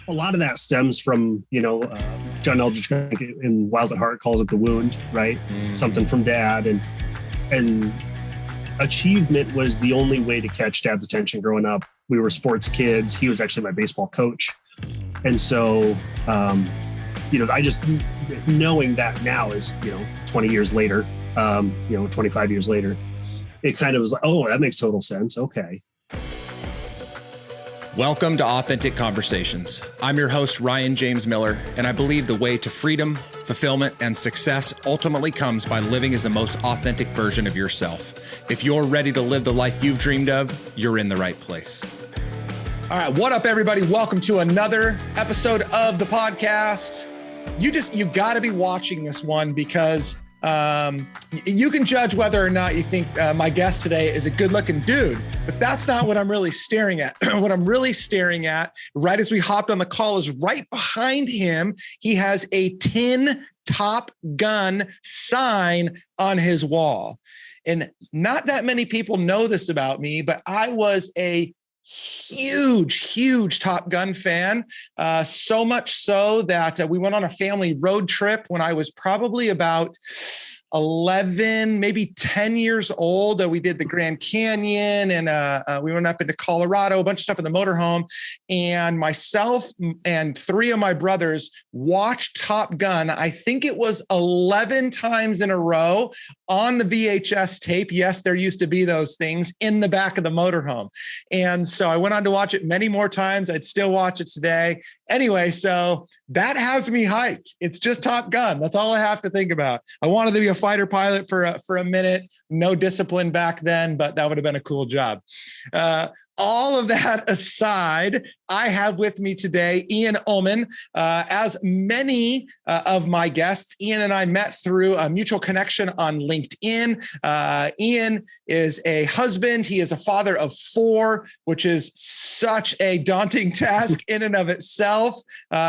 A lot of that stems from, John Eldridge in Wild at Heart calls it the wound, right? Something from dad. And achievement was the only way to catch dad's attention growing up. We were sports kids. He was actually my baseball coach. And so, I just, knowing that now is, 20 years later, 25 years later, it kind of was like, oh, that makes total sense. Okay. Welcome to Authentic Conversations. I'm your host, Ryan James Miller, and I believe the way to freedom, fulfillment, and success ultimately comes by living as the most authentic version of yourself. If you're ready to live the life you've dreamed of, you're in the right place. All right, what up, everybody? Welcome to another episode of the podcast. You got to be watching this one because you can judge whether or not you think my guest today is a good-looking dude, but that's not what I'm really staring at. What I'm really staring at, right as we hopped on the call, is right behind him. He has a tin Top Gun sign on his wall. And not that many people know this about me, but I was a huge Top Gun fan. So much so that we went on a family road trip when I was probably about 11, maybe 10 years old. We did the Grand Canyon and we went up into Colorado, a bunch of stuff in the motorhome. And myself and three of my brothers watched Top Gun. I think it was 11 times in a row on the VHS tape. Yes, there used to be those things in the back of the motorhome. And so I went on to watch it many more times. I'd still watch it today. Anyway, so that has me hyped. It's just Top Gun. That's all I have to think about. I wanted to be a fighter pilot for a minute. No discipline back then, but that would have been a cool job. All of that aside, I have with me today Ian Ullman. As many of my guests, Ian and I met through a mutual connection on LinkedIn. Ian is a husband. He is a father of 4, which is such a daunting task in and of itself.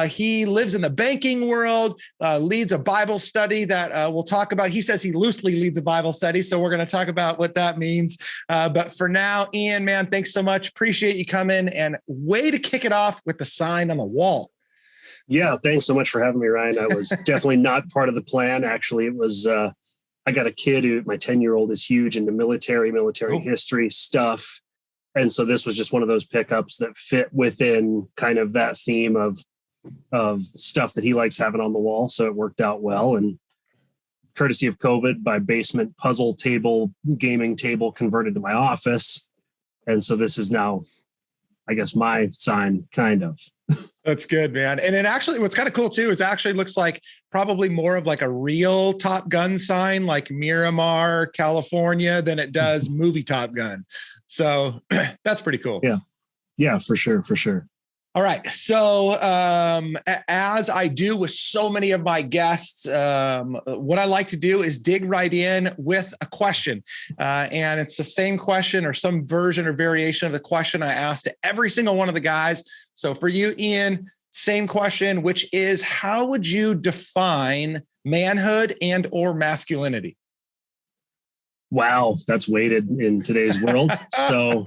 He lives in the banking world, leads a Bible study that we'll talk about. He says he loosely leads a Bible study, so we're going to talk about what that means. But for now, Ian, man, thanks so much. Appreciate you coming, and way to kick it off with the sign on the wall. Yeah, thanks so much for having me, Ryan. I was definitely not part of the plan. Actually, it was, I got a kid who, my 10-year-old is huge into military history stuff. And so this was just one of those pickups that fit within kind of that theme of stuff that he likes having on the wall. So it worked out well. And courtesy of COVID, my basement puzzle table, gaming table converted to my office. And so this is now, I guess, my sign, kind of. That's good, man. And it actually, what's kind of cool too, is it actually looks like probably more of like a real Top Gun sign, like Miramar, California, than it does movie Top Gun. So that's pretty cool. Yeah, for sure. All right. So as I do with so many of my guests, what I like to do is dig right in with a question. And it's the same question or some version or variation of the question I asked to every single one of the guys. So for you, Ian, same question, which is, how would you define manhood and or masculinity? Wow, that's weighted in today's world. So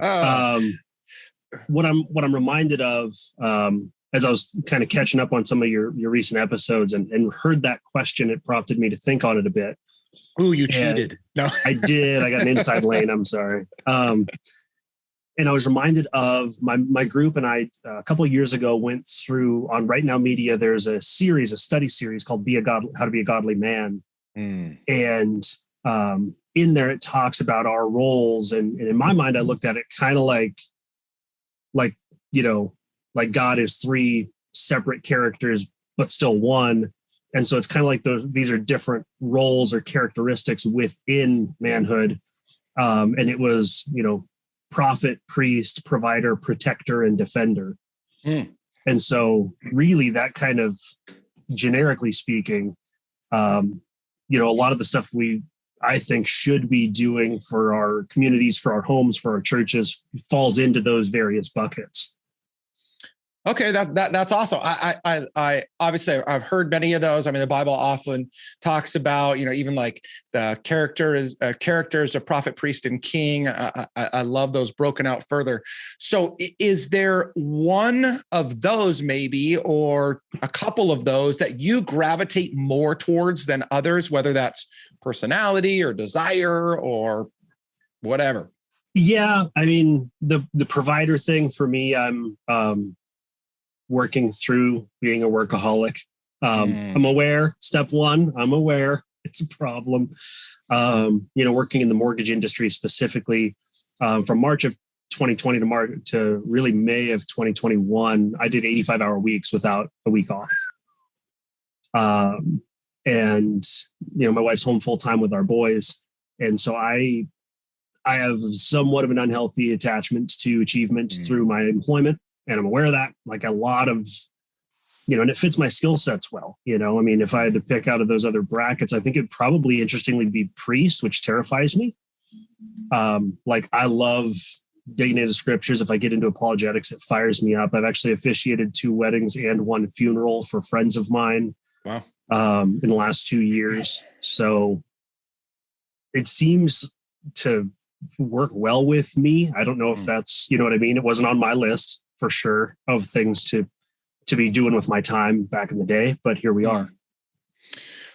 what I'm reminded of, as I was kind of catching up on some of your recent episodes and heard that question, it prompted me to think on it a bit. Ooh, you cheated. No, I did. I got an inside lane. I'm sorry. And I was reminded of my group and I, a couple of years ago, went through on Right Now Media. There's a study series called How to Be a Godly Man. And in there, it talks about our roles. And in my mind, I looked at it kind of like God is 3 separate characters, but still one. And so it's kind of like these are different roles or characteristics within manhood. And it was, prophet, priest, provider, protector, and defender. And so really that kind of, generically speaking, a lot of the stuff I think should be doing for our communities, for our homes, for our churches, falls into those various buckets. Okay, that's awesome. I obviously I've heard many of those. I mean, the Bible often talks about, even like the characters of prophet, priest, and king. I love those broken out further. So, is there one of those maybe, or a couple of those that you gravitate more towards than others, whether that's personality or desire or whatever? Yeah, I mean, the provider thing for me, I'm working through being a workaholic. I'm aware. Step one, I'm aware it's a problem. Working in the mortgage industry specifically, from March of 2020 to really May of 2021, I did 85-hour weeks without a week off. And my wife's home full time with our boys, and so I have somewhat of an unhealthy attachment to achievement through my employment. And I'm aware of that, like a lot of, and it fits my skill sets well. I mean, if I had to pick out of those other brackets, I think it'd probably interestingly be priest, which terrifies me. Like I love digging into scriptures. If I get into apologetics, it fires me up. I've actually officiated 2 weddings and 1 funeral for friends of mine. Wow. In the last 2 years. So it seems to work well with me. I don't know if that's, what I mean? It wasn't on my list for sure of things to be doing with my time back in the day, but here we are.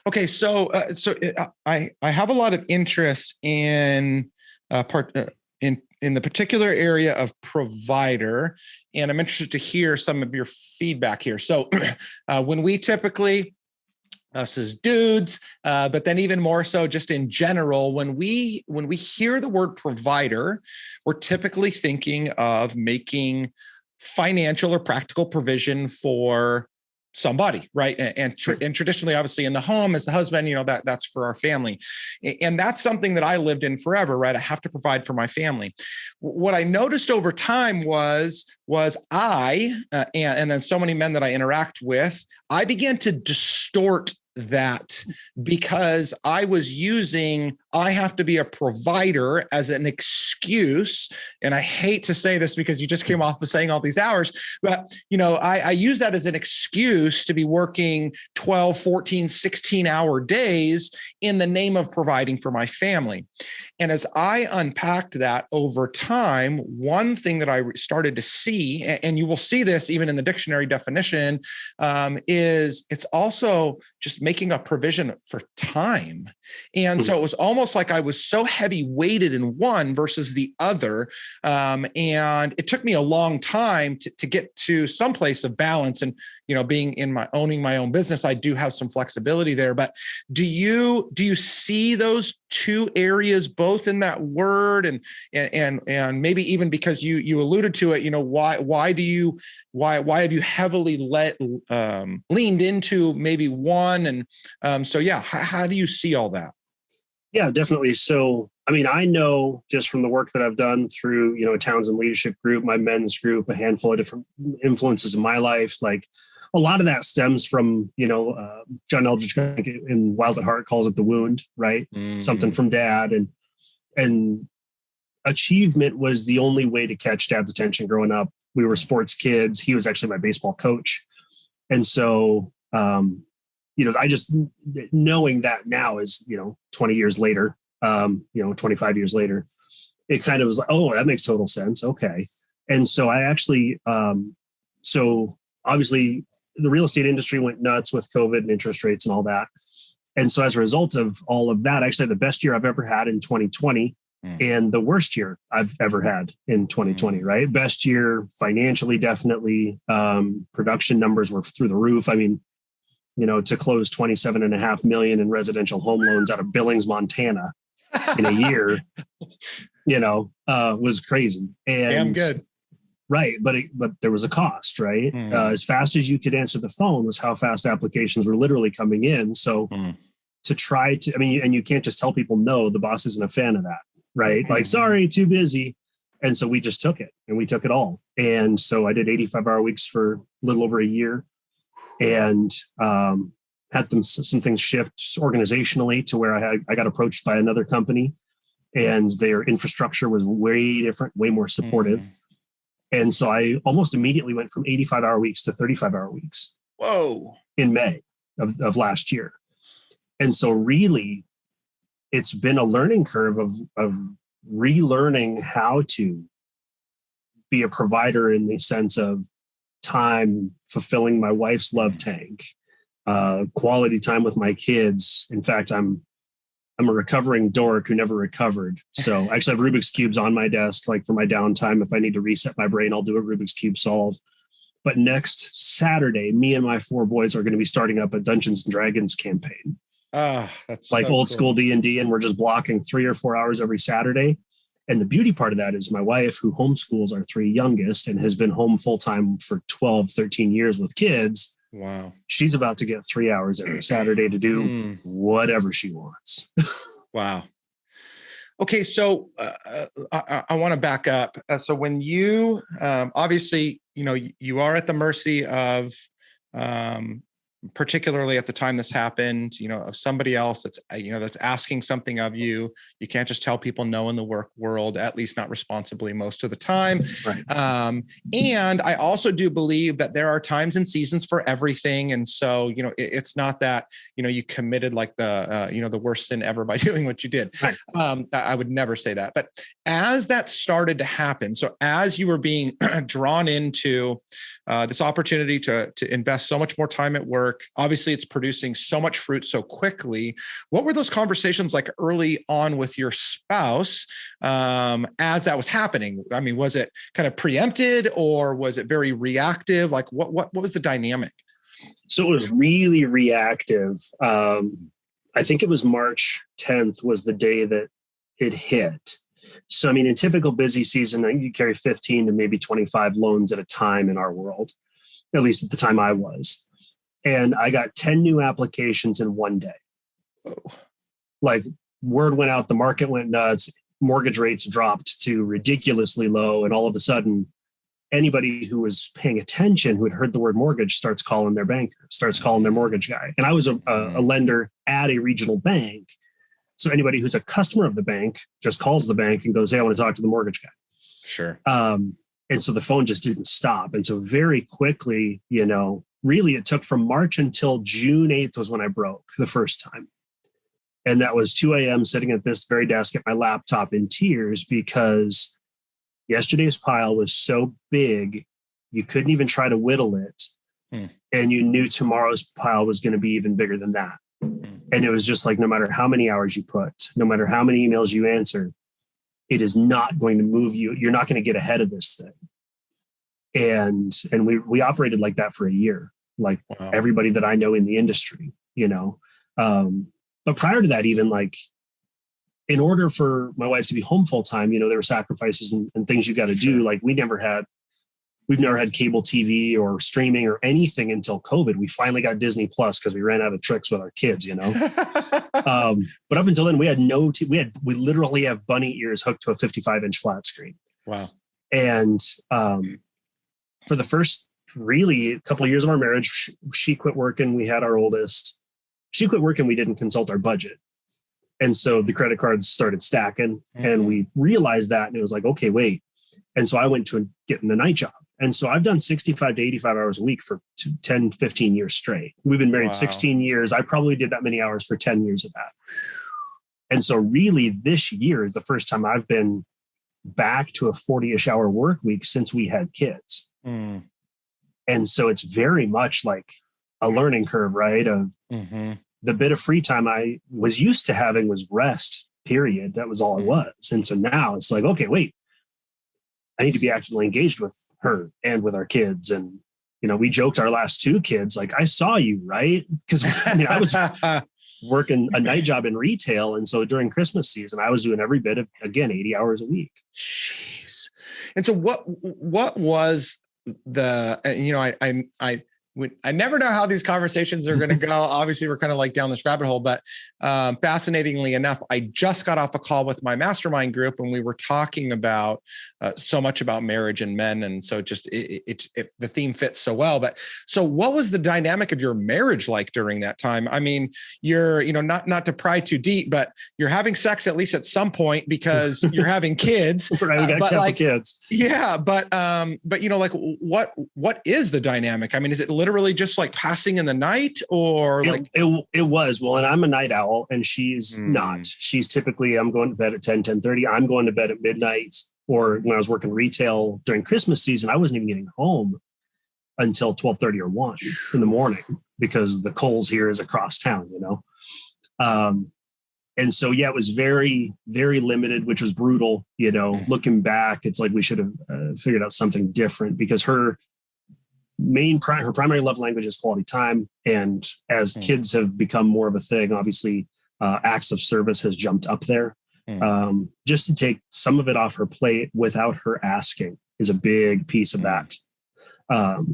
Okay. So I have a lot of interest in in the particular area of provider, and I'm interested to hear some of your feedback here. So when we typically, us as dudes, but then even more so just in general, when we hear the word provider, we're typically thinking of making financial or practical provision for somebody, right? And traditionally, obviously, in the home as the husband, that's for our family, and that's something that I lived in forever, right? I have to provide for my family. What I noticed over time was I and then so many men that I interact with, I began to distort that because I was using, I have to be a provider as an excuse. And I hate to say this because you just came off of saying all these hours, but I use that as an excuse to be working 12, 14, 16-hour days in the name of providing for my family. And as I unpacked that over time, one thing that I started to see, and you will see this even in the dictionary definition, is it's also just making a provision for time. And so it was almost like I was so heavy weighted in one versus the other. And it took me a long time to get to some place of balance. And, being owning my own business, I do have some flexibility there. But do you see those 2 areas both in that word, and maybe even because you alluded to it, why have you heavily leaned into maybe one? And so yeah, how do you see all that? Yeah, definitely. So, I mean, I know just from the work that I've done through, a Townsend leadership group, my men's group, a handful of different influences in my life, like a lot of that stems from, John Eldridge in Wild at Heart calls it the wound, right? Mm-hmm. Something from dad, and achievement was the only way to catch dad's attention growing up. We were sports kids. He was actually my baseball coach. And so, I just knowing that now is, 20 years later, 25 years later, it kind of was like, oh, that makes total sense. Okay. And so I actually, so obviously the real estate industry went nuts with COVID and interest rates and all that. And so as a result of all of that, I actually had the best year I've ever had in 2020 and the worst year I've ever had in 2020, right? Best year financially, definitely. Production numbers were through the roof. I mean, to close 27.5 million in residential home loans out of Billings, Montana in a year, was crazy. And damn good. Right. But there was a cost, right? As fast as you could answer the phone was how fast applications were literally coming in. So to try to, and you can't just tell people, no, the boss isn't a fan of that, right? Like, sorry, too busy. And so we just took it and we took it all. And so I did 85-hour weeks for a little over a year and had some things shift organizationally to where I got approached by another company and their infrastructure was way different, way more supportive. And so I almost immediately went from 85-hour weeks to 35-hour weeks. Whoa. In May of last year. And so really, it's been a learning curve of relearning how to be a provider in the sense of time, fulfilling my wife's love tank, quality time with my kids. In fact, I'm a recovering dork who never recovered. So I actually have Rubik's Cubes on my desk, like for my downtime. If I need to reset my brain, I'll do a Rubik's Cube solve. But next Saturday, me and my 4 boys are going to be starting up a Dungeons and Dragons campaign. That's like so old cool. School D&D, and we're just blocking 3 or 4 hours every Saturday. And the beauty part of that is my wife, who homeschools our 3 youngest and has been home full time for 12, 13 years with kids. Wow. She's about to get 3 hours every Saturday to do whatever she wants. Wow. Okay. So I want to back up. So when you, obviously, you are at the mercy of, particularly at the time this happened, of somebody else that's asking something of you. You can't just tell people no in the work world, at least not responsibly most of the time. Right. And I also do believe that there are times and seasons for everything. And so, it's not that, you committed like the worst sin ever by doing what you did. Right. I would never say that. But as that started to happen, so as you were being drawn into this opportunity to invest so much more time at work, obviously it's producing so much fruit so quickly. What were those conversations like early on with your spouse as that was happening? I mean, was it kind of preempted or was it very reactive? Like what was the dynamic? So it was really reactive. I think it was March 10th was the day that it hit. So, I mean, in typical busy season, you carry 15 to maybe 25 loans at a time in our world, at least at the time I was. And I got 10 new applications in one day. Oh. Like word went out, the market went nuts, mortgage rates dropped to ridiculously low. And all of a sudden, anybody who was paying attention, who had heard the word mortgage, starts calling their banker, starts calling their mortgage guy. And I was a lender at a regional bank. So anybody who's a customer of the bank just calls the bank and goes, hey, I want to talk to the mortgage guy. Sure. And so the phone just didn't stop. And so very quickly, really it took from March until June 8th was when I broke the first time. And that was 2 a.m. sitting at this very desk at my laptop in tears because yesterday's pile was so big, you couldn't even try to whittle it. And you knew tomorrow's pile was going to be even bigger than that. And it was just like, no matter how many hours you put, no matter how many emails you answer, it is not going to move you. You're not going to get ahead of this thing. And we operated like that for a year, like wow. Everybody that I know in the industry, but prior to that, even like in order for my wife to be home full time, there were sacrifices and things you got to do. Like we've never had cable TV or streaming or anything until COVID. We finally got Disney Plus because we ran out of tricks with our kids, But up until then, we had we literally have bunny ears hooked to a 55-inch flat screen. Wow. And for the first really couple of years of our marriage, she quit working. We had our oldest. She quit working. We didn't consult our budget. And so the credit cards started stacking and we realized that. And it was like, okay, wait. And so I went to getting a night job. And so I've done 65 to 85 hours a week for 10, 15 years straight. We've been married 16 years. I probably did that many hours for 10 years of that. And so really this year is the first time I've been back to a 40-ish hour work week since we had kids. And so it's very much like a learning curve, right? Of the bit of free time I was used to having was rest, period. That was all it was. And so now it's like, okay, wait, I need to be actively engaged with her and with our kids. And, we joked our last 2 kids, like, I saw you, right? Because I was working a night job in retail. And so during Christmas season, I was doing every bit of, again, 80 hours a week. Jeez. And so what was the, I never know how these conversations are going to go. Obviously, we're kind of like down this rabbit hole, but fascinatingly enough, I just got off a call with my mastermind group and we were talking about so much about marriage and men. And so just the theme fits so well. But so what was the dynamic of your marriage like during that time? I mean, you're, not to pry too deep, but you're having sex at least at some point because you're having kids. Right, we got a couple kids. Yeah, but like what is the dynamic? I mean, is it literally just like passing in the night or it was. Well, and I'm a night owl and she's not. She's typically, I'm going to bed at 10:30. I'm going to bed at midnight. Or when I was working retail during Christmas season, I wasn't even getting home until 12:30 or 1 in the morning because the Kohl's here is across town, And so, yeah, it was very, very limited, which was brutal. Looking back, it's like we should have figured out something different because her primary love language is quality time. And as kids have become more of a thing, obviously, acts of service has jumped up there. Just to take some of it off her plate without her asking is a big piece of that.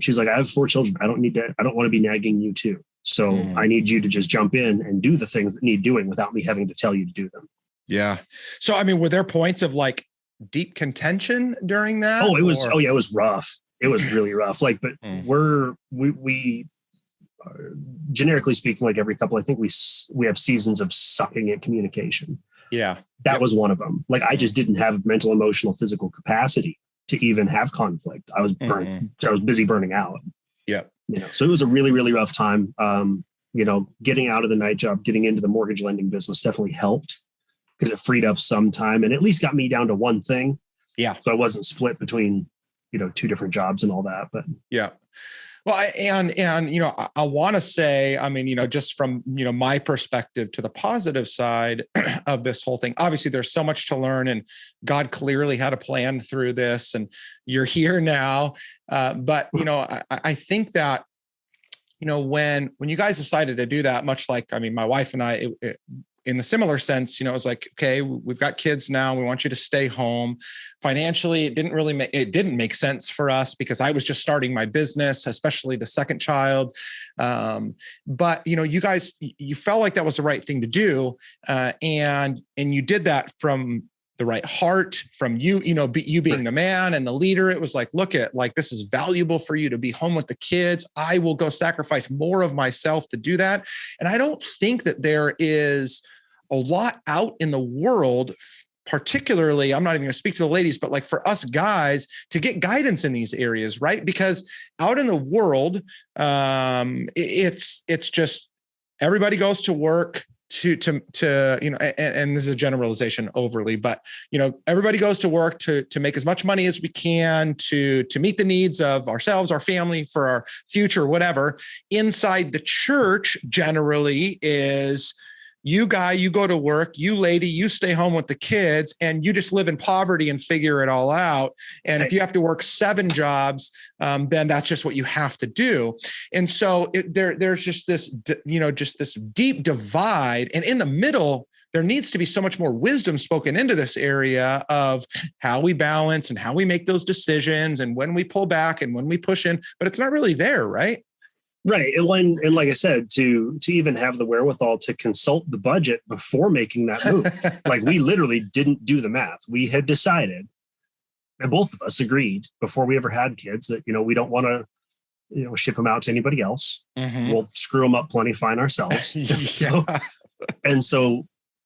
She's like, I have 4 children. I don't want to be nagging you too. So I need you to just jump in and do the things that need doing without me having to tell you to do them. Yeah. So, I mean, were there points of like deep contention during that? Oh, it was, it was rough. It was really rough. Like, but we generically speaking, like every couple, I think we have seasons of sucking at communication. Yeah. That was one of them. Like, I just didn't have mental, emotional, physical capacity to even have conflict. I was burnt. I was busy burning out. Yeah. So it was a really, really rough time. Getting out of the night job, getting into the mortgage lending business definitely helped because it freed up some time and at least got me down to one thing. Yeah. So I wasn't split between, 2 different jobs and all that, but yeah. Well, I want to say, I mean, just from, my perspective to the positive side of this whole thing, obviously there's so much to learn and God clearly had a plan through this and you're here now. But, I think that, when you guys decided to do that, much like, I mean, my wife and I, in the similar sense, it was like, okay, we've got kids now. We want you to stay home. Financially, it didn't make sense for us because I was just starting my business, especially the second child. But you guys, you felt like that was the right thing to do, and you did that from the right heart, from you being the man and the leader. It was like, this is valuable for you to be home with the kids. I will go sacrifice more of myself to do that. And I don't think that there is a lot out in the world, particularly, I'm not even going to speak to the ladies, but like for us guys to get guidance in these areas, right? Because out in the world, it's just everybody goes to work to and this is a generalization overly, but everybody goes to work to make as much money as we can to meet the needs of ourselves, our family, for our future, whatever. Inside the church generally is you guy, you go to work, you lady, you stay home with the kids and you just live in poverty and figure it all out. And if you have to work 7 jobs, then that's just what you have to do. And so there's just this, just this deep divide. And in the middle, there needs to be so much more wisdom spoken into this area of how we balance and how we make those decisions and when we pull back and when we push in, but it's not really there, right? Right. And like I said, to even have the wherewithal to consult the budget before making that move, like we literally didn't do the math. We had decided, and both of us agreed before we ever had kids that, we don't want to, ship them out to anybody else. We'll screw them up plenty fine ourselves.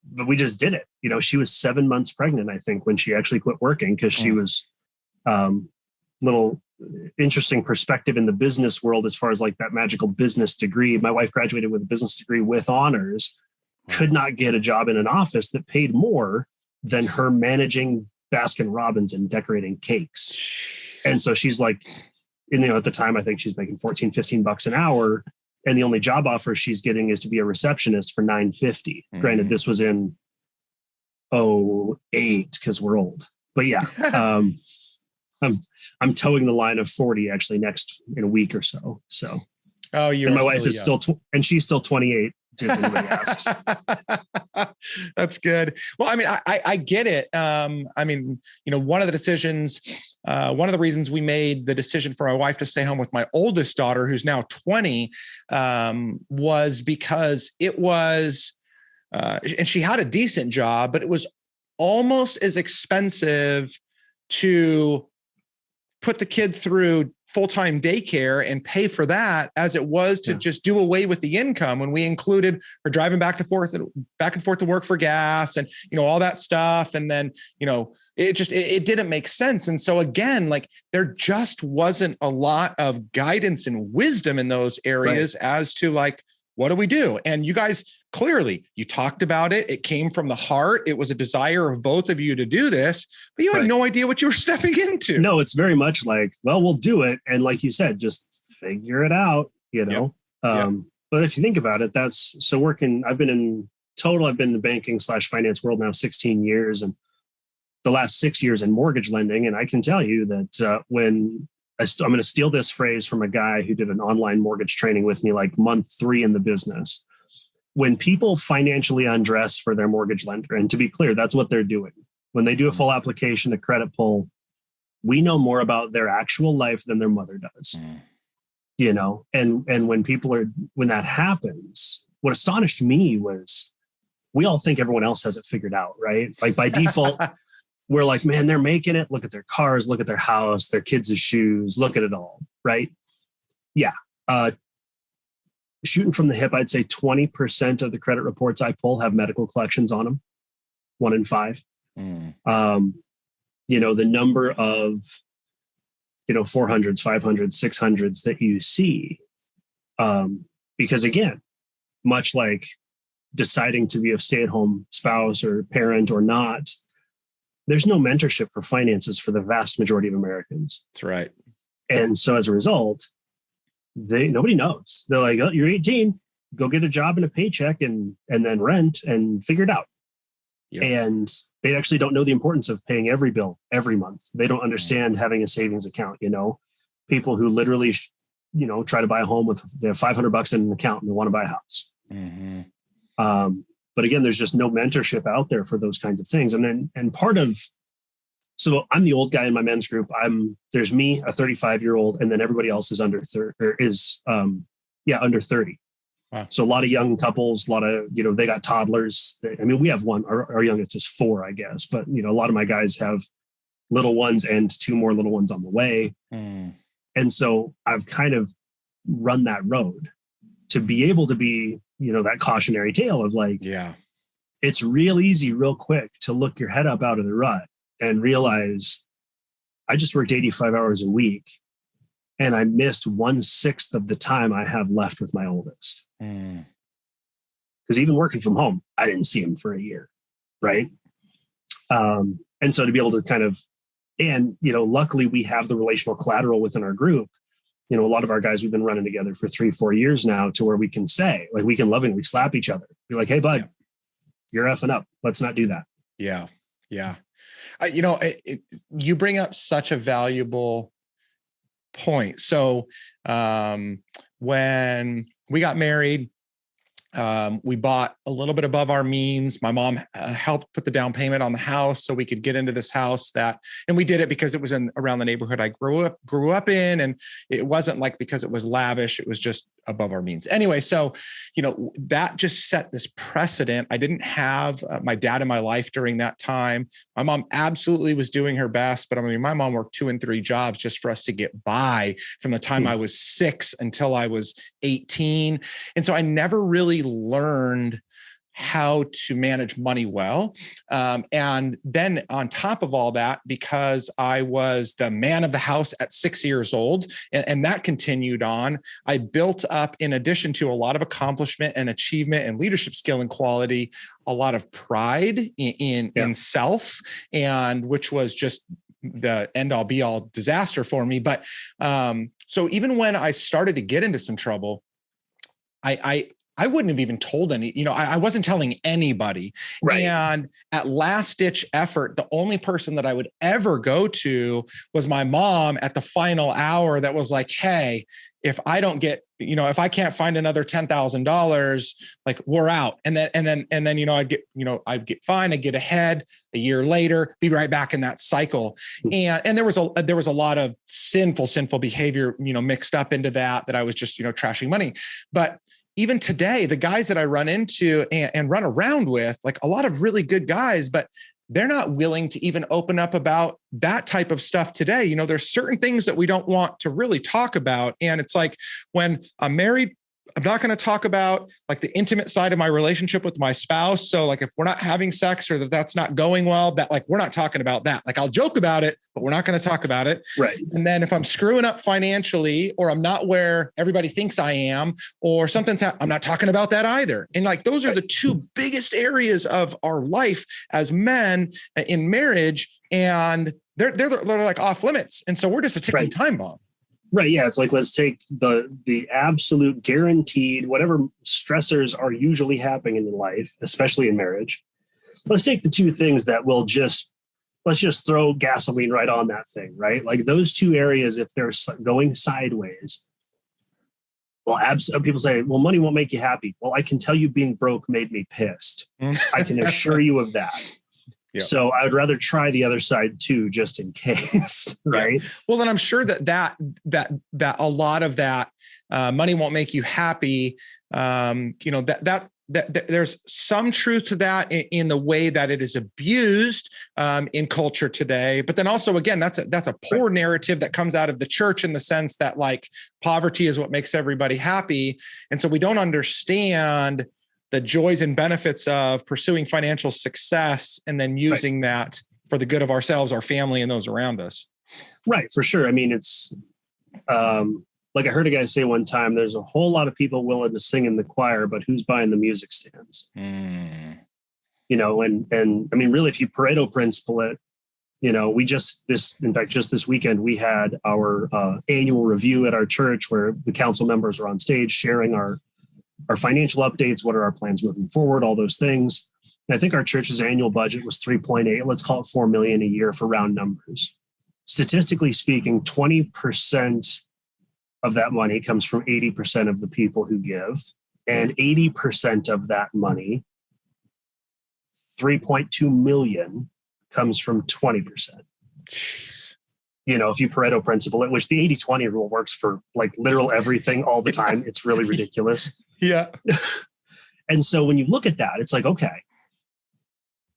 But we just did it. She was 7 months pregnant, I think, when she actually quit working because she was little interesting perspective in the business world as far as like that magical business degree. My wife graduated with a business degree with honors, could not get a job in an office that paid more than her managing Baskin Robbins and decorating cakes. And so she's like, at the time, I think she's making $14-15 an hour. And the only job offer she's getting is to be a receptionist for $9.50. Granted, this was in 2008 because we're old, but yeah. I'm towing the line of 40 actually in a week or so. So, and my wife is still, and she's still 28. If anybody asks. That's good. Well, I mean, I get it. I mean, one of the decisions one of the reasons we made the decision for my wife to stay home with my oldest daughter, who's now 20, was because it was, and she had a decent job, but it was almost as expensive to put the kid through full-time daycare and pay for that as it was to just do away with the income when we included her driving back and forth to work for gas and, all that stuff. And then, it didn't make sense. And so again, like there just wasn't a lot of guidance and wisdom in those areas as to like, what do we do? And you guys, clearly you talked about it. It came from the heart. It was a desire of both of you to do this, but you had no idea what you were stepping into. No, it's very much like, well, we'll do it. And like you said, just figure it out, But if you think about it, I've been in the banking / finance world now 16 years and the last 6 years in mortgage lending. And I can tell you that when I'm going to steal this phrase from a guy who did an online mortgage training with me, like month 3 in the business. When people financially undress for their mortgage lender, and to be clear, that's what they're doing. When they do a full application, a credit pull, we know more about their actual life than their mother does, and when that happens, what astonished me was we all think everyone else has it figured out, right? Like by default, we're like, man, they're making it. Look at their cars, look at their house, their kids' shoes, look at it all, right? Yeah. Shooting from the hip, I'd say 20% of the credit reports I pull have medical collections on them, 1 in 5. The number of, 400s, 500s, 600s that you see, because again, much like deciding to be a stay-at-home spouse or parent or not, there's no mentorship for finances for the vast majority of Americans. That's right. And so as a result, nobody knows. They're like, oh, you're 18, go get a job and a paycheck and then rent and figure it out. Yep. And they actually don't know the importance of paying every bill every month. They don't understand having a savings account. People who literally, try to buy a home with they have $500 in an account and they want to buy a house. Mm-hmm. But again, there's just no mentorship out there for those kinds of things. So I'm the old guy in my men's group. There's me, a 35-year-old, and then everybody else is under 30. Wow. So a lot of young couples, a lot of, they got toddlers. We have one, our youngest is 4, I guess, but a lot of my guys have little ones and 2 more little ones on the way. And so I've kind of run that road to be able to be, that cautionary tale of like, it's real easy, real quick to look your head up out of the rut and realize I just worked 85 hours a week and I missed 1/6 of the time I have left with my oldest. Because even working from home, I didn't see him for a year. Right. And so to be able to kind of, and, luckily we have the relational collateral within our group. A lot of our guys, we've been running together for 3-4 years now to where we can say, like, we can lovingly slap each other. Be like, hey, bud, you're effing up. Let's not do that. Yeah. Yeah. You bring up such a valuable point. So when we got married, we bought a little bit above our means. My mom helped put the down payment on the house so we could get into this house and we did it because it was around the neighborhood I grew up in. And it wasn't like because it was lavish, it was just above our means. Anyway, so, that just set this precedent. I didn't have my dad in my life during that time. My mom absolutely was doing her best, but my mom worked 2 and 3 jobs just for us to get by from the time I was 6 until I was 18. And so I never really learned how to manage money well. And then on top of all that, because I was the man of the house at 6 years old, and that continued on, I built up, in addition to a lot of accomplishment and achievement and leadership skill and quality, a lot of pride in self, and which was just the end all be all disaster for me. But so even when I started to get into some trouble, I I wouldn't have even told I wasn't telling anybody. Right. And at last ditch effort, the only person that I would ever go to was my mom at the final hour that was like, hey, if I don't get, if I can't find another $10,000, like we're out. And then, I'd get fine. I'd get ahead a year later, be right back in that cycle. And there was a lot of sinful behavior, mixed up into that I was just, trashing money. But even today, the guys that I run into and run around with, like a lot of really good guys, but they're not willing to even open up about that type of stuff today. There's certain things that we don't want to really talk about. And it's like when I'm married, I'm not going to talk about like the intimate side of my relationship with my spouse. So like if we're not having sex or that's not going well, that like, we're not talking about that. Like I'll joke about it, but we're not going to talk about it. Right. And then if I'm screwing up financially, or I'm not where everybody thinks I am, or something's I'm not talking about that either. And like, those are the two biggest areas of our life as men in marriage. And they're like off limits. And so we're just a ticking time bomb. Right. Yeah. It's like, let's take the absolute guaranteed, whatever stressors are usually happening in life, especially in marriage. Let's take the two things that will let's just throw gasoline right on that thing, right? Like those two areas, if they're going sideways, well, people say, well, money won't make you happy. Well, I can tell you being broke made me pissed. I can assure you of that. Yep. So I would rather try the other side too, just in case, right? Yeah. Well, then I'm sure that a lot of that money won't make you happy. That there's some truth to that in the way that it is abused in culture today. But then also, again, that's a poor narrative that comes out of the church in the sense that like poverty is what makes everybody happy, and so we don't understand the joys and benefits of pursuing financial success and then using that for the good of ourselves, our family, and those around us. Right. For sure. I mean, it's like I heard a guy say one time, there's a whole lot of people willing to sing in the choir, but who's buying the music stands? And I mean, really, if you Pareto principle it, just this weekend, we had our annual review at our church where the council members are on stage sharing our financial updates, what are our plans moving forward, all those things. And I think our church's annual budget was 3.8, let's call it 4 million a year for round numbers. Statistically speaking, 20% of that money comes from 80% of the people who give, and 80% of that money, 3.2 million, comes from 20%. If you Pareto principle it, which the 80-20 rule works for like literal everything all the time. It's really ridiculous. Yeah. And so when you look at that, it's like, okay,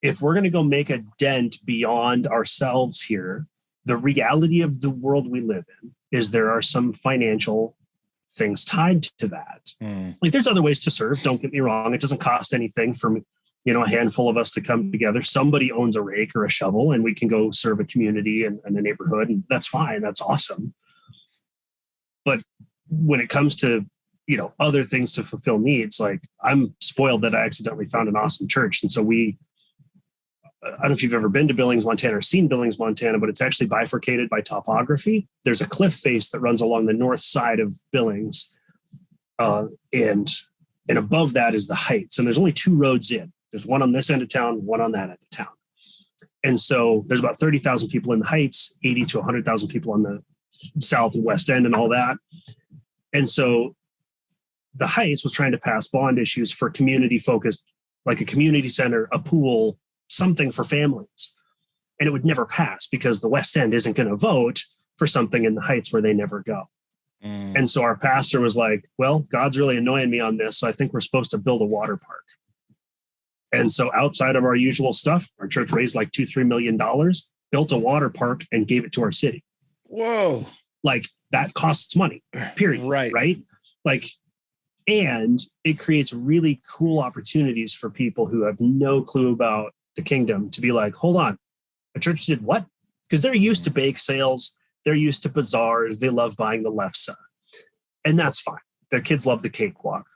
if we're going to go make a dent beyond ourselves here, the reality of the world we live in is there are some financial things tied to that. Like there's other ways to serve. Don't get me wrong. It doesn't cost anything for a handful of us to come together. Somebody owns a rake or a shovel and we can go serve a community and a neighborhood. And that's fine. That's awesome. But when it comes to, other things to fulfill needs, like I'm spoiled that I accidentally found an awesome church. And so I don't know if you've ever been to Billings, Montana or seen Billings, Montana, but it's actually bifurcated by topography. There's a cliff face that runs along the north side of Billings. And above that is the Heights. And there's only two roads in. There's one on this end of town, one on that end of town. And so there's about 30,000 people in the Heights, 80 to 100,000 people on the south and west end and all that. And so the Heights was trying to pass bond issues for community focused, like a community center, a pool, something for families. And it would never pass because the west end isn't going to vote for something in the Heights where they never go. And so our pastor was like, well, God's really annoying me on this. So I think we're supposed to build a water park. And so outside of our usual stuff, our church raised like $2-3 million, built a water park and gave it to our city. Whoa. Like that costs money, period. Right. Like, and it creates really cool opportunities for people who have no clue about the kingdom to be like, hold on, a church did what? Because they're used to bake sales. They're used to bazaars. They love buying the lefse. And that's fine. Their kids love the cakewalk.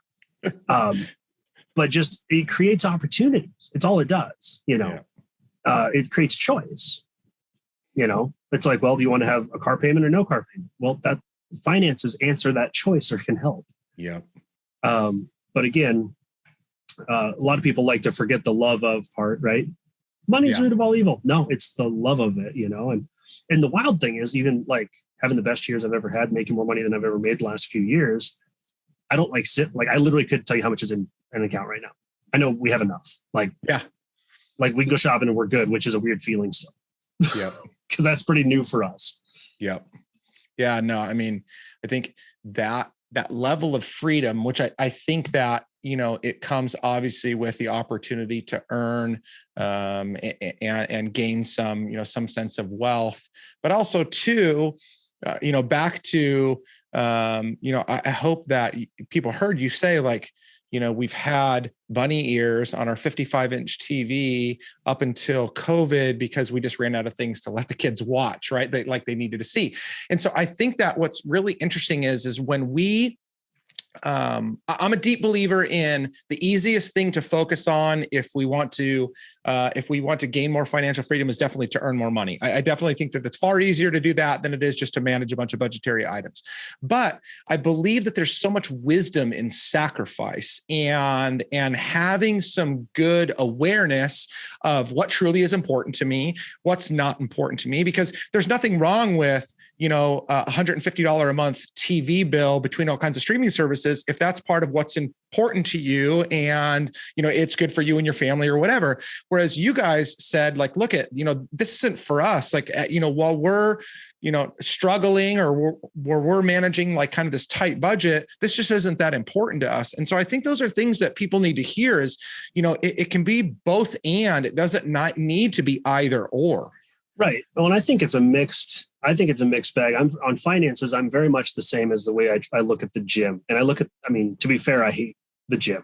But just, it creates opportunities. It's all it does, It creates choice, It's like, well, do you want to have a car payment or no car payment? Well, that finances answer that choice or can help. Yeah. But again, a lot of people like to forget the love of part, right? Money's root of all evil. No, it's the love of it, and the wild thing is, even like having the best years I've ever had, making more money than I've ever made the last few years, I don't I literally could tell you how much is in an account right now. I know we have enough. Like we can go shopping and we're good, which is a weird feeling still. Yeah. Because that's pretty new for us. Yep. Yeah, no, I mean, I think that level of freedom, which I think that, it comes obviously with the opportunity to earn and gain some, some sense of wealth, but also too, back to, I hope that people heard you say, like, we've had bunny ears on our 55-inch TV up until COVID because we just ran out of things to let the kids watch, right? They needed to see. And so I think that what's really interesting is when we, I'm a deep believer in the easiest thing to focus on if we want to gain more financial freedom is definitely to earn more money. I definitely think that it's far easier to do that than it is just to manage a bunch of budgetary items. But I believe that there's so much wisdom in sacrifice and having some good awareness of what truly is important to me, what's not important to me, because there's nothing wrong with, a $150 a month TV bill between all kinds of streaming services, if that's part of what's important to you and, it's good for you and your family or whatever. Whereas you guys said, like, look at, this isn't for us. Like, while we're, struggling or we're managing like kind of this tight budget, this just isn't that important to us. And so I think those are things that people need to hear is, it can be both and it doesn't not need to be either or. Right. Well, and I think it's a mixed bag. On finances, I'm very much the same as the way I look at the gym. And to be fair, I hate the gym.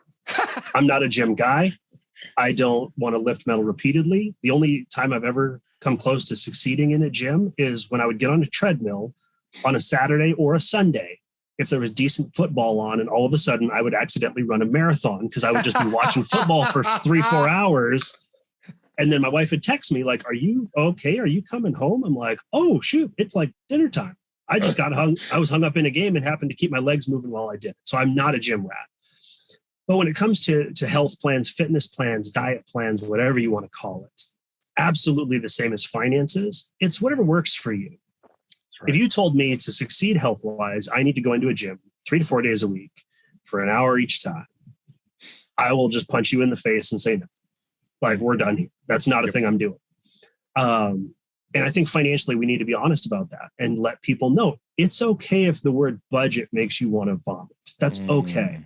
I'm not a gym guy. I don't want to lift metal repeatedly. The only time I've ever come close to succeeding in a gym is when I would get on a treadmill on a Saturday or a Sunday, if there was decent football on, and all of a sudden I would accidentally run a marathon because I would just be watching football for 3-4 hours. And then my wife would text me like, "Are you okay? Are you coming home?" I'm like, "Oh, shoot, it's like dinner time." I just I was hung up in a game and happened to keep my legs moving while I did it. So I'm not a gym rat. But when it comes to health plans, fitness plans, diet plans, whatever you want to call it, absolutely the same as finances. It's whatever works for you. Right. If you told me to succeed health-wise, I need to go into a gym 3 to 4 days a week for an hour each time, I will just punch you in the face and say no. Like, we're done here. That's not a thing I'm doing. And I think financially, we need to be honest about that and let people know it's okay if the word budget makes you want to vomit. That's okay.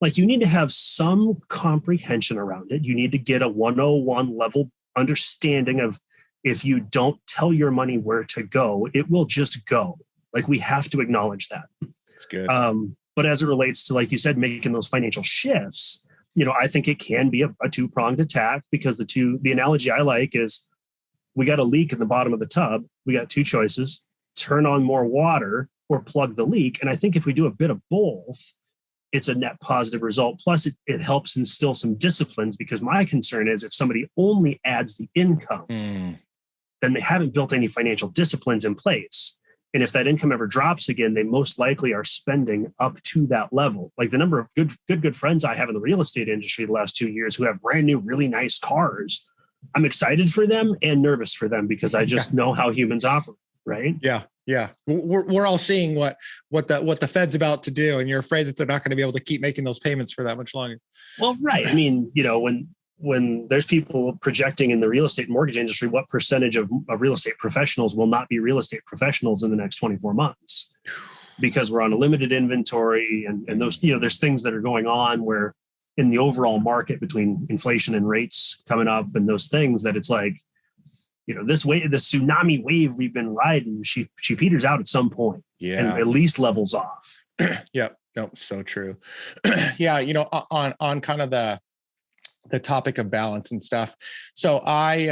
Like, you need to have some comprehension around it. You need to get a 101 level understanding of, if you don't tell your money where to go, it will just go. Like, we have to acknowledge that. That's good. But as it relates to, like you said, making those financial shifts, I think it can be a two-pronged attack, because the analogy I like is, we got a leak in the bottom of the tub. We got two choices: turn on more water or plug the leak. And I think if we do a bit of both, it's a net positive result. Plus it helps instill some disciplines, because my concern is, if somebody only adds the income, then they haven't built any financial disciplines in place. And if that income ever drops again, they most likely are spending up to that level. Like, the number of good friends I have in the real estate industry the last 2 years who have brand new, really nice cars, I'm excited for them and nervous for them, because I just know how humans operate, right? Yeah. Yeah. We're all seeing what the Fed's about to do, and you're afraid that they're not going to be able to keep making those payments for that much longer. Well, right. I mean, when there's people projecting in the real estate and mortgage industry, what percentage of real estate professionals will not be real estate professionals in the next 24 months, because we're on a limited inventory, and those, there's things that are going on where, in the overall market, between inflation and rates coming up and those things, that it's like, this tsunami wave we've been riding, she peters out at some point, and at least levels off. Yep. No, so true. Yeah. On kind of the topic of balance and stuff. So I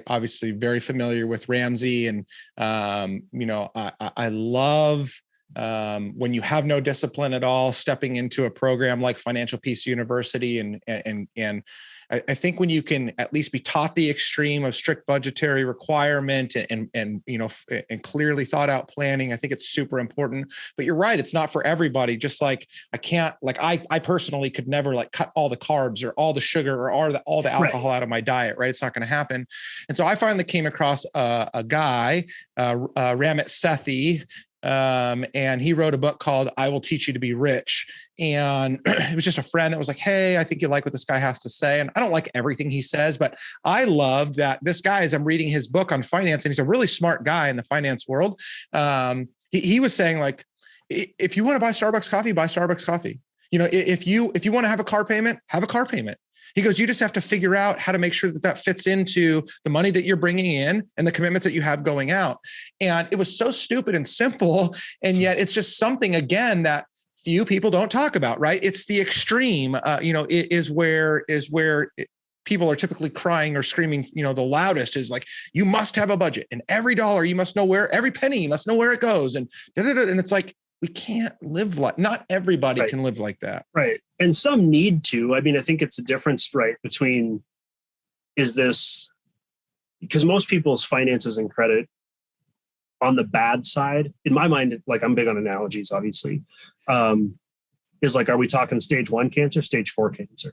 obviously very familiar with Ramsey, and I love when you have no discipline at all, stepping into a program like Financial Peace University. And I think when you can at least be taught the extreme of strict budgetary requirement and clearly thought out planning, I think it's super important. But you're right, it's not for everybody. Just like I personally could never like cut all the carbs or all the sugar or all the alcohol out of my diet, right? It's not going to happen. And so I finally came across a guy, Ramit Sethi, and he wrote a book called I Will Teach You to Be Rich. And it was just a friend that was like, hey, I think you like what this guy has to say. And I don't like everything he says, but I love that this guy, as I'm reading his book on finance, and he's a really smart guy in the finance world. He was saying like, if you want to buy Starbucks coffee, buy Starbucks coffee. If you want to have a car payment, have a car payment. He goes, you just have to figure out how to make sure that fits into the money that you're bringing in and the commitments that you have going out. And it was so stupid and simple. And yet it's just something, again, that few people don't talk about, right? It's the extreme, is where people are typically crying or screaming, the loudest is like, you must have a budget, and every dollar you must know where, every penny you must know where it goes. And it's like, we can't live like, not everybody can live like that. Right. And some need to. I mean, I think it's a difference, right, between because most people's finances and credit on the bad side, in my mind, like I'm big on analogies, obviously, is like, are we talking stage 1 cancer, stage 4 cancer?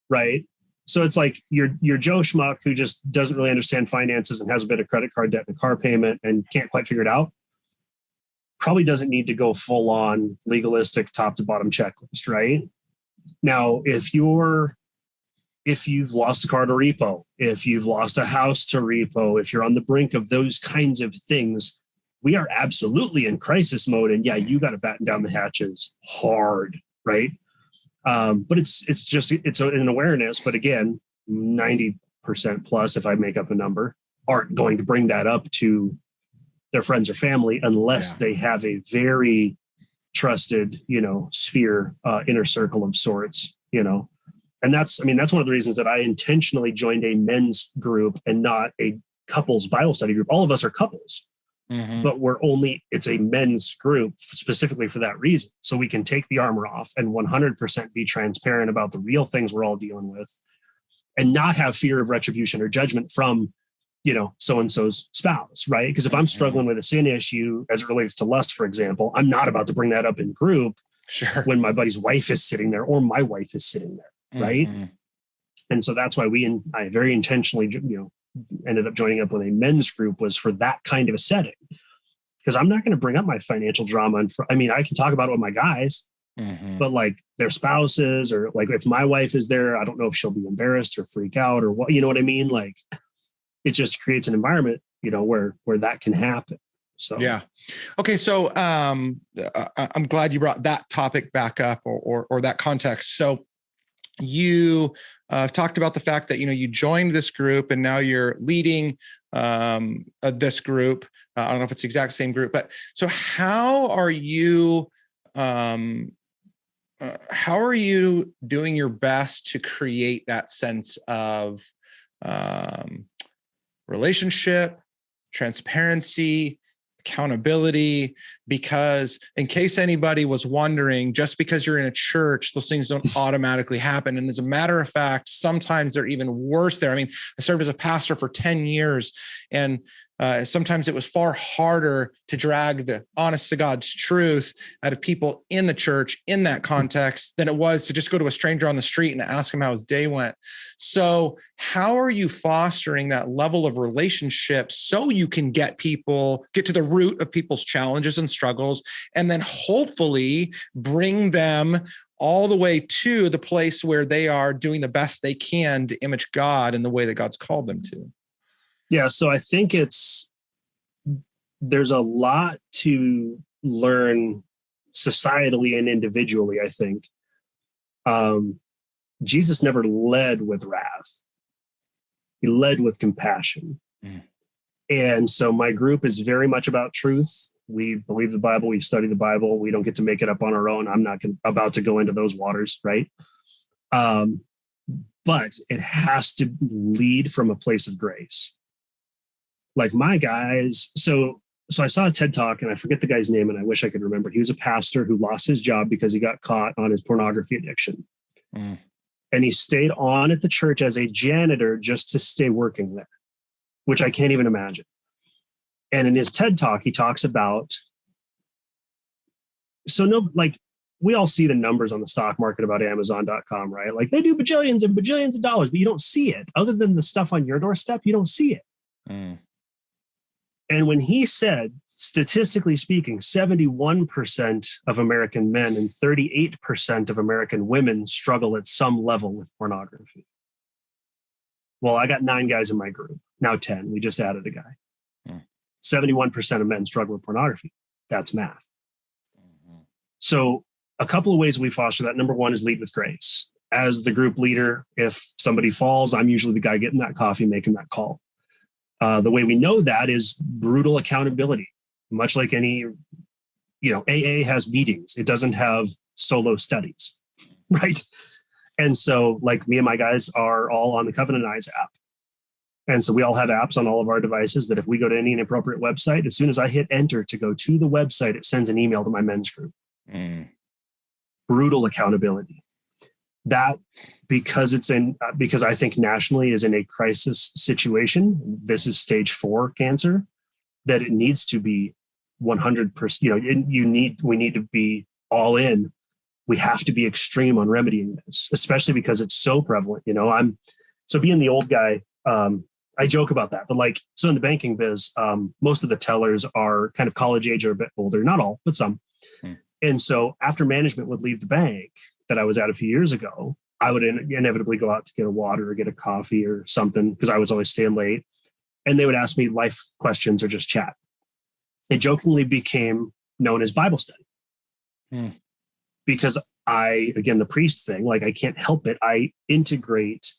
Right. So it's like your Joe Schmuck who just doesn't really understand finances and has a bit of credit card debt and a car payment and can't quite figure it out. Probably doesn't need to go full on legalistic top to bottom checklist, right? Now, if you've lost a car to repo, if you've lost a house to repo, if you're on the brink of those kinds of things, we are absolutely in crisis mode. And yeah, you got to batten down the hatches hard, right? But it's an awareness. But again, 90% plus, if I make up a number, aren't going to bring that up to their friends or family unless they have a very trusted, sphere, inner circle of sorts, and that's one of the reasons that I intentionally joined a men's group and not a couples Bible study group. All of us are couples, but it's a men's group specifically for that reason. So we can take the armor off and 100% be transparent about the real things we're all dealing with and not have fear of retribution or judgment from so-and-so's spouse, right? Because if I'm struggling with a sin issue as it relates to lust, for example, I'm not about to bring that up in group when my buddy's wife is sitting there or my wife is sitting there, right? And so that's why I very intentionally, ended up joining up with a men's group was for that kind of a setting. Because I'm not going to bring up my financial drama. I can talk about it with my guys, but like their spouses or like if my wife is there, I don't know if she'll be embarrassed or freak out or what, you know what I mean? Like, it just creates an environment, where that can happen. So, yeah. Okay. So, I'm glad you brought that topic back up or that context. So you talked about the fact that, you joined this group and now you're leading this group. I don't know if it's the exact same group, but so how are you doing your best to create that sense of relationship, transparency, accountability? Because in case anybody was wondering, just because you're in a church, those things don't automatically happen. And as a matter of fact, sometimes they're even worse there. I mean, I served as a pastor for 10 years and sometimes it was far harder to drag the honest to God's truth out of people in the church in that context than it was to just go to a stranger on the street and ask him how his day went. So how are you fostering that level of relationship so you can get to the root of people's challenges and struggles, and then hopefully bring them all the way to the place where they are doing the best they can to image God in the way that God's called them to? Yeah. So I think there's a lot to learn societally and individually, I think. Jesus never led with wrath. He led with compassion. And so my group is very much about truth. We believe the Bible. We study the Bible. We don't get to make it up on our own. I'm not about to go into those waters, right? But it has to lead from a place of grace. Like my guys, so I saw a TED Talk, and I forget the guy's name, and I wish I could remember. He was a pastor who lost his job because he got caught on his pornography addiction. And he stayed on at the church as a janitor just to stay working there, which I can't even imagine. And in his TED Talk, he talks about, we all see the numbers on the stock market about Amazon.com, right? Like they do bajillions and bajillions of dollars, but you don't see it. Other than the stuff on your doorstep, you don't see it. And when he said, statistically speaking, 71% of American men and 38% of American women struggle at some level with pornography. Well, I got 9 guys in my group, now 10. We just added a guy. 71% of men struggle with pornography. That's math. So a couple of ways we foster that. Number one is lead with grace. As the group leader, if somebody falls, I'm usually the guy getting that coffee, making that call. The way we know that is brutal accountability. Much like any, AA has meetings. It doesn't have solo studies, right? And so like me and my guys are all on the Covenant Eyes app. And so we all have apps on all of our devices that if we go to any inappropriate website, as soon as I hit enter to go to the website, it sends an email to my men's group. Brutal accountability. That because I think nationally is in a crisis situation. This is stage 4 cancer, that it needs to be 100%. We need to be all in. We have to be extreme on remedying this, especially because it's so prevalent. So being the old guy, I joke about that, but so in the banking biz, most of the tellers are kind of college age or a bit older, not all, but some. And so after management would leave the bank that I was at a few years ago, I would inevitably go out to get a water or get a coffee or something because I was always staying late. And they would ask me life questions or just chat. It jokingly became known as Bible study. Because the priest thing, I can't help it. I integrate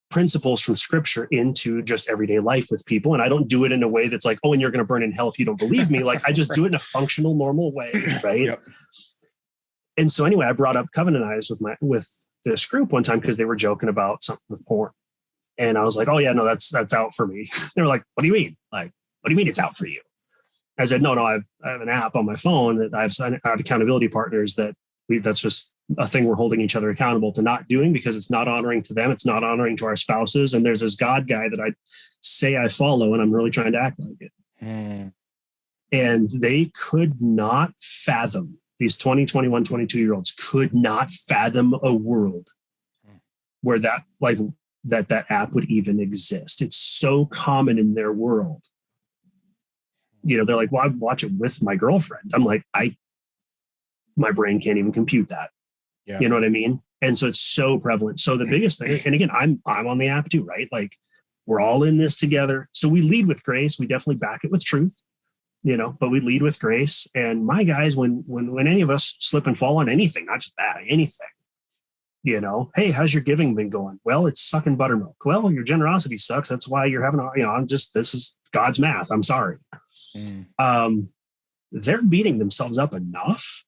principles from scripture into just everyday life with people. And I don't do it in a way that's like, oh, and you're going to burn in hell if you don't believe me. I just do it in a functional, normal way. Right. Yep. And so anyway, I brought up Covenant Eyes with this group one time because they were joking about something with porn. And I was like, oh yeah, no, that's out for me. They were like, what do you mean? What do you mean it's out for you? I said, no, I have an app on my phone that I have accountability partners that's just a thing we're holding each other accountable to not doing because it's not honoring to them. It's not honoring to our spouses. And there's this God guy that I say I follow and I'm really trying to act like it. And they could not fathom, these 20, 21, 22-year-olds could not fathom a world where that app would even exist. It's so common in their world. They're like, well, I watch it with my girlfriend. I'm like, my brain can't even compute that. Yeah. You know what I mean? And so it's so prevalent. So the biggest thing, and again, I'm on the app too, right? We're all in this together. So we lead with grace. We definitely back it with truth, but we lead with grace. And my guys, when any of us slip and fall on anything, not just that, anything, hey, how's your giving been going? Well, it's sucking buttermilk. Well, your generosity sucks. That's why you're having this is God's math. I'm sorry. They're beating themselves up enough.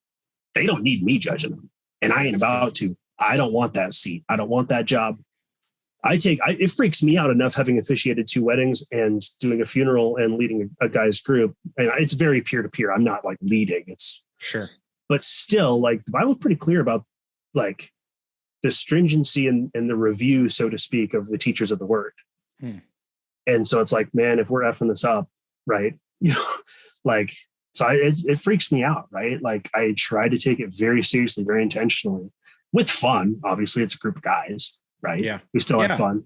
They don't need me judging them. And I ain't about to. I don't want that seat. I don't want that job. It freaks me out enough having officiated 2 weddings and doing a funeral and leading a guy's group. And it's very peer-to-peer. I'm not leading. It's sure. But still, the Bible's pretty clear about the stringency and the review, so to speak, of the teachers of the word. And so it's man, if we're effing this up, right? So it freaks me out, right? I try to take it very seriously, very intentionally, with fun. Obviously, it's a group of guys, right? Yeah, we still have fun.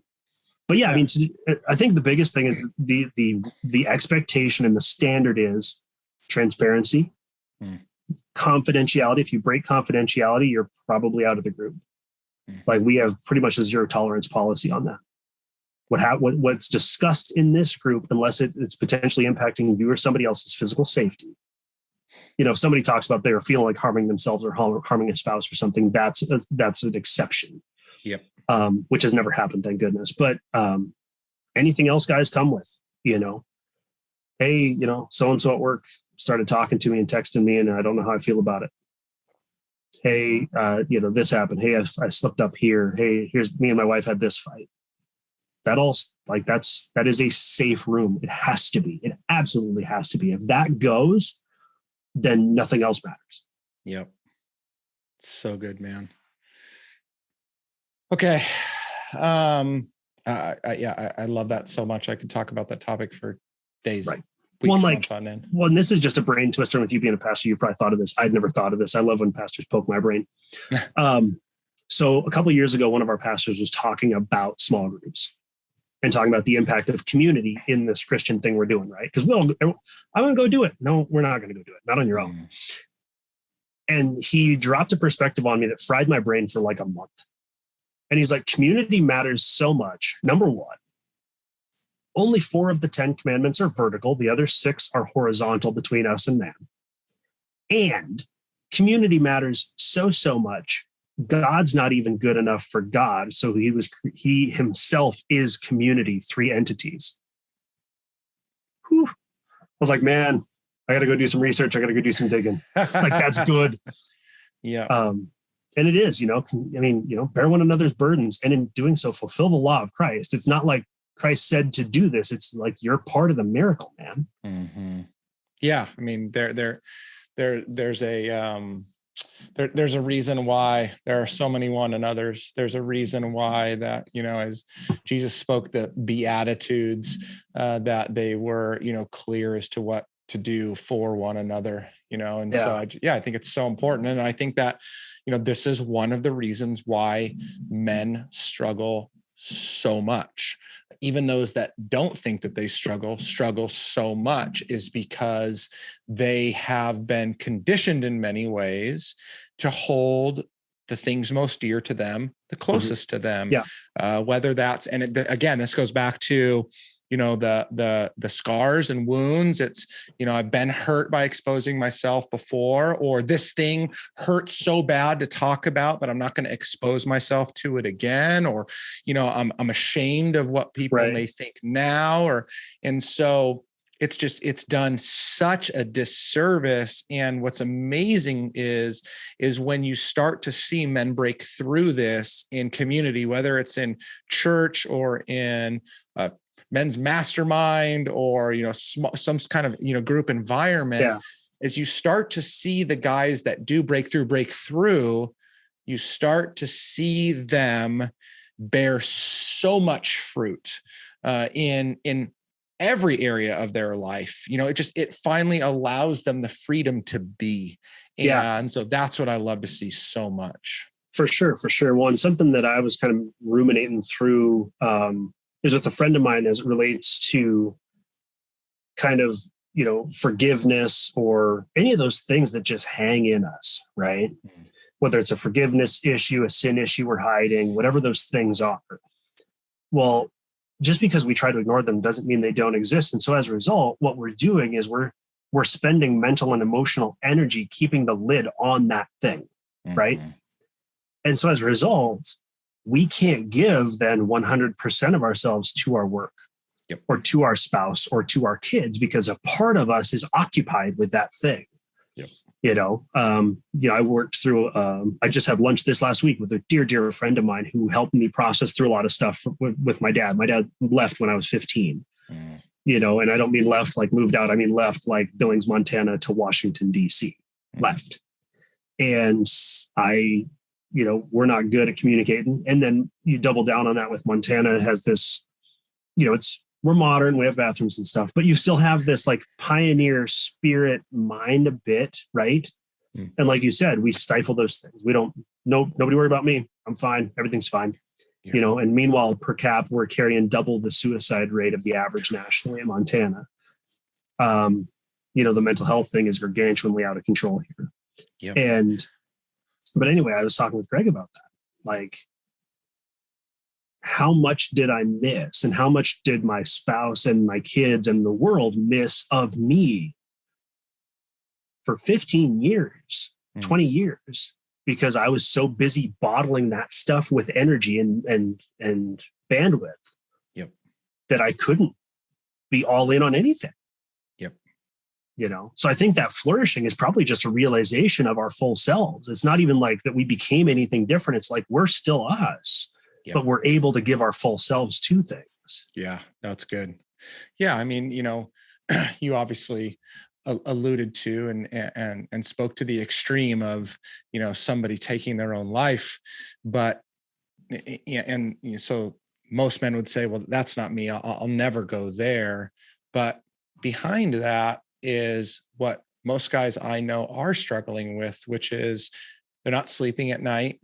But yeah, I mean, I think the biggest thing is the expectation and the standard is transparency, confidentiality. If you break confidentiality, you're probably out of the group. We have pretty much a 0 tolerance policy on that. What's discussed in this group, unless it's potentially impacting you or somebody else's physical safety. If somebody talks about they're feeling like harming themselves or harming a spouse or something, that's an exception. Yep. Which has never happened, thank goodness. But anything else guys come with, hey, so-and-so at work started talking to me and texting me and I don't know how I feel about it. Hey, this happened. Hey, I slipped up here. Hey, here's me and my wife had this fight. That is a safe room. It has to be. It absolutely has to be. If that goes, then nothing else matters. Yep. So good, man. Okay. I love that so much. I could talk about that topic for days, right. weeks, months on end. Well, and this is just a brain twister with you being a pastor. You probably thought of this. I'd never thought of this. I love when pastors poke my brain. So a couple of years ago, one of our pastors was talking about small groups and talking about the impact of community in this Christian thing we're doing, right? Because I want to go do it. No, we're not going to go do it. Not on your own. And he dropped a perspective on me that fried my brain for like a month. And he's like, community matters so much. Number one, only 4 of the 10 commandments are vertical. The other 6 are horizontal between us and man. And community matters so much. God's not even good enough for God. So he himself is community, 3 entities. Whew. I was like, man, I got to go do some research. I got to go do some digging. Like, that's good. Yeah. And it is, bear one another's burdens, and in doing so, fulfill the law of Christ. It's not like Christ said to do this. It's like, you're part of the miracle, man. Mm-hmm. Yeah. I mean, there's a reason why there are so many one another's. There's a reason why that, as Jesus spoke the Beatitudes, that they were, clear as to what to do for one another, and so I think it's so important. And I think that, this is one of the reasons why men struggle so much. Even those that don't think that they struggle so much, is because they have been conditioned in many ways to hold the things most dear to them, the closest to them. Yeah. Whether that's, and again, this goes back to, the scars and wounds. It's, I've been hurt by exposing myself before, or this thing hurts so bad to talk about that I'm not going to expose myself to it again. Or, I'm ashamed of what people may think now, and so it's done such a disservice. And what's amazing is when you start to see men break through this in community, whether it's in church or in men's mastermind, or, some kind of, group environment, as you start to see the guys that do break through, you start to see them bear so much fruit in every area of their life. It finally allows them the freedom to be. And so that's what I love to see so much. For sure. Well, and something that I was kind of ruminating through is with a friend of mine as it relates to kind of, forgiveness or any of those things that just hang in us, right? Mm-hmm. Whether it's a forgiveness issue, a sin issue we're hiding, whatever those things are. Well, just because we try to ignore them doesn't mean they don't exist. And so as a result, what we're doing is we're spending mental and emotional energy keeping the lid on that thing, right? And so as a result, we can't give then 100% of ourselves to our work or to our spouse or to our kids, because a part of us is occupied with that thing. I worked through, I just had lunch this last week with a dear friend of mine who helped me process through a lot of stuff with my dad. My dad left when I was 15, and I don't mean left like moved out. I mean left like Billings, Montana to Washington, D.C. Left. And we're not good at communicating. And then you double down on that with Montana. It has this, we're modern, we have bathrooms and stuff, but you still have this like pioneer spirit mind a bit, right? And like you said, we stifle those things. Nobody worry about me. I'm fine. Everything's fine. And meanwhile, per cap, we're carrying double the suicide rate of the average nationally in Montana. The mental health thing is gargantuanly out of control here. But anyway, I was talking with Greg about that. Like, how much did I miss, and how much did my spouse and my kids and the world miss of me for 15 years, 20 years, because I was so busy bottling that stuff with energy and bandwidth that I couldn't be all in on anything. So I think that flourishing is probably just a realization of our full selves. It's not even like that we became anything different. It's like we're still us, but we're able to give our full selves to things. Yeah, that's good. Yeah. I mean, you obviously alluded to and spoke to the extreme of, somebody taking their own life. But, so most men would say, well, that's not me. I'll never go there. But behind that is what most guys I know are struggling with, which is they're not sleeping at night.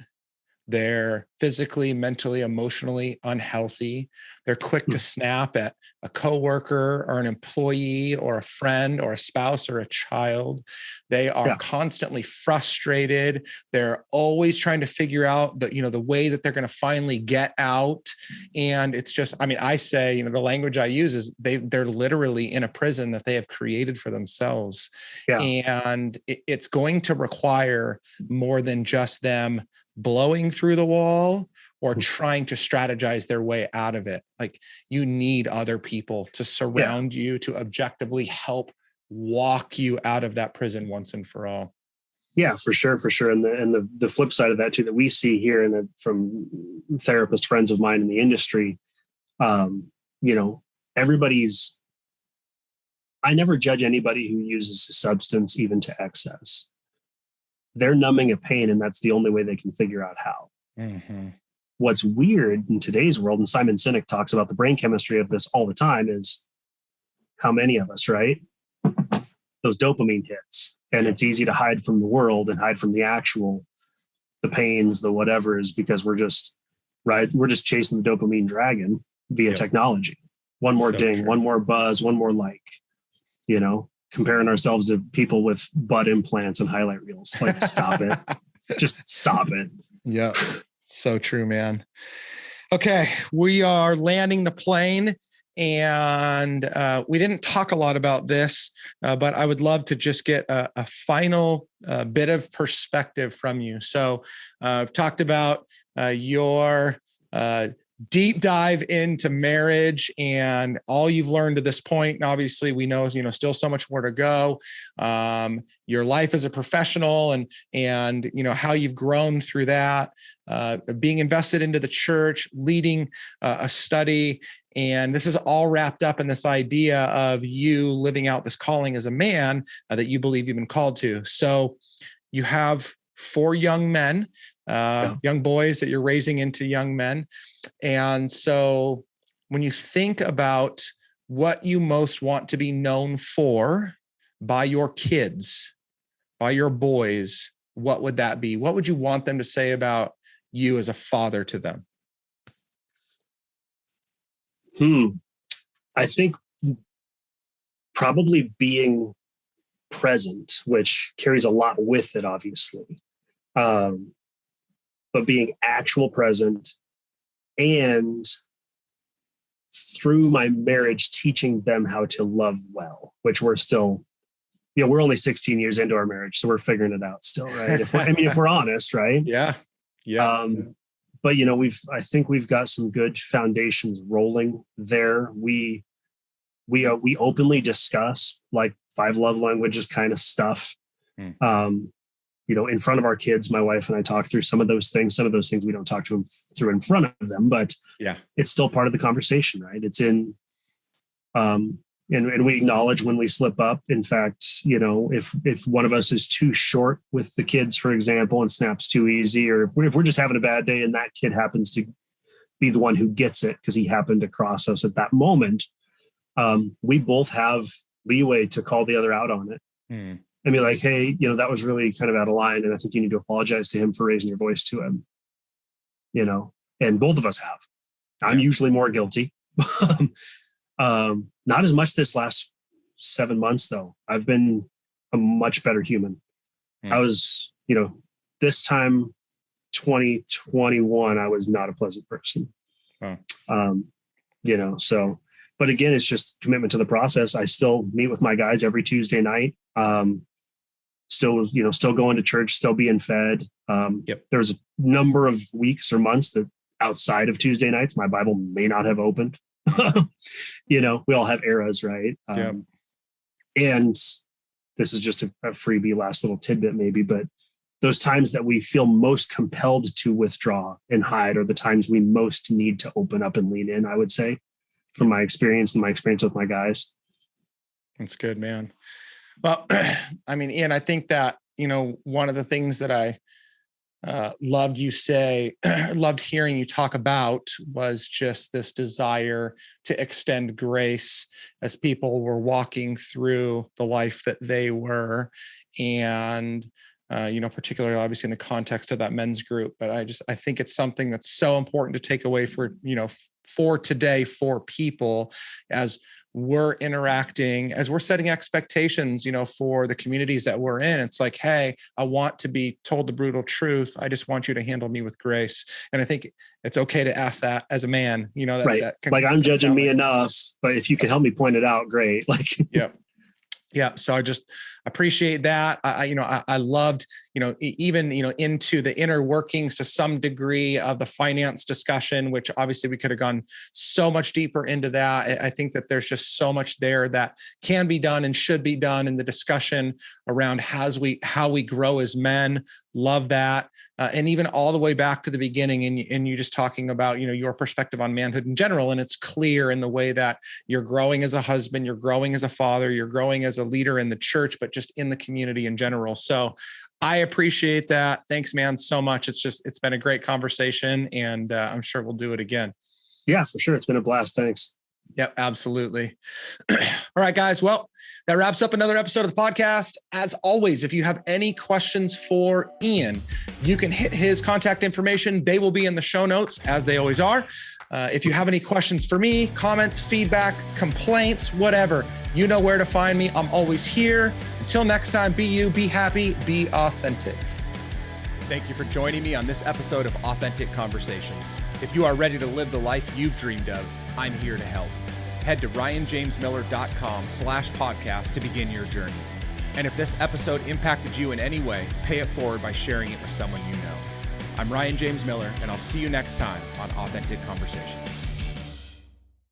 They're physically, mentally, emotionally unhealthy. They're quick to snap at a coworker or an employee or a friend or a spouse or a child. They are constantly frustrated. They're always trying to figure out the way that they're going to finally get out. And it's just, I say, the language I use is they're literally in a prison that they have created for themselves. Yeah. And it's going to require more than just them blowing through the wall or trying to strategize their way out of it. Like, you need other people to surround you, to objectively help walk you out of that prison once and for all. Yeah, for sure. And the flip side of that too, that we see here and from therapist friends of mine in the industry, everybody's, I never judge anybody who uses a substance even to excess. They're numbing a pain, and that's the only way they can figure out how. Mm-hmm. What's weird in today's world, and Simon Sinek talks about the brain chemistry of this all the time, is how many of us, right? Those dopamine hits, and it's easy to hide from the world and hide from the pains, the whatevers, because we're just chasing the dopamine dragon via technology. One more ding, one more buzz, one more like, comparing ourselves to people with butt implants and highlight reels. Like, stop it. Just stop it. Yeah. So true, man. Okay. We are landing the plane, and we didn't talk a lot about this, but I would love to just get a final bit of perspective from you. So I've talked about your deep dive into marriage and all you've learned to this point. And obviously we know, still so much more to go. Your life as a professional and how you've grown through that, being invested into the church, leading a study. And this is all wrapped up in this idea of you living out this calling as a man that you believe you've been called to. So you have 4 young men, young boys that you're raising into young men. And so when you think about what you most want to be known for by your kids, by your boys, what would that be? What would you want them to say about you as a father to them? I think probably being present, which carries a lot with it, obviously. But being actual present, and through my marriage, teaching them how to love well, which we're still, we're only 16 years into our marriage, so we're figuring it out still, right? If we're honest, right? Yeah. But I think we've got some good foundations rolling there. We openly discuss like 5 love languages kind of stuff. In front of our kids. My wife and I talk through some of those things we don't talk to them through in front of them, but it's still part of the conversation, right? It's in, and we acknowledge when we slip up. In fact, if one of us is too short with the kids, for example, and snaps too easy, or if we're just having a bad day and that kid happens to be the one who gets it because he happened to cross us at that moment, we both have leeway to call the other out on it. And be like, hey, that was really kind of out of line, and I think you need to apologize to him for raising your voice to him. And both of us have. I'm usually more guilty. Not as much this last 7 months, though. I've been a much better human. I was, this time, 2021, I was not a pleasant person. So, but again, it's just commitment to the process. I still meet with my guys every Tuesday night. Still going to church, still being fed. There's a number of weeks or months that outside of Tuesday nights, my Bible may not have opened. We all have eras, right? And this is just a freebie last little tidbit maybe, but those times that we feel most compelled to withdraw and hide are the times we most need to open up and lean in, I would say, from my experience and my experience with my guys. That's good, man. Well, I mean, Ian, I think that, one of the things that I loved loved hearing you talk about was just this desire to extend grace as people were walking through the life that they were. And, particularly obviously in the context of that men's group, but I think it's something that's so important to take away for today, for people as we're interacting, as we're setting expectations, for the communities that we're in. It's like, hey, I want to be told the brutal truth. I just want you to handle me with grace. And I think it's okay to ask that as a man, right. Like I'm judging me enough, but if you can help me point it out, great. Like, yep. Yeah. So I just appreciate that. I loved, even, into the inner workings to some degree of the finance discussion, which obviously we could have gone so much deeper into that. I think that there's just so much there that can be done and should be done in the discussion around how we grow as men. Love that. And even all the way back to the beginning and you just talking about, your perspective on manhood in general. And it's clear in the way that you're growing as a husband, you're growing as a father, you're growing as a leader in the church, but just in the community in general. So I appreciate that. Thanks, man, so much. It's been a great conversation and I'm sure we'll do it again. Yeah, for sure. It's been a blast. Thanks. Yep, absolutely. All right, guys. Well, that wraps up another episode of the podcast. As always, if you have any questions for Ian, you can hit his contact information. They will be in the show notes, as they always are. If you have any questions for me, comments, feedback, complaints, whatever, you know where to find me. I'm always here. Until next time, be you, be happy, be authentic. Thank you for joining me on this episode of Authentic Conversations. If you are ready to live the life you've dreamed of, I'm here to help. Head to ryanjamesmiller.com/podcast to begin your journey. And if this episode impacted you in any way, pay it forward by sharing it with someone you know. I'm Ryan James Miller, and I'll see you next time on Authentic Conversations.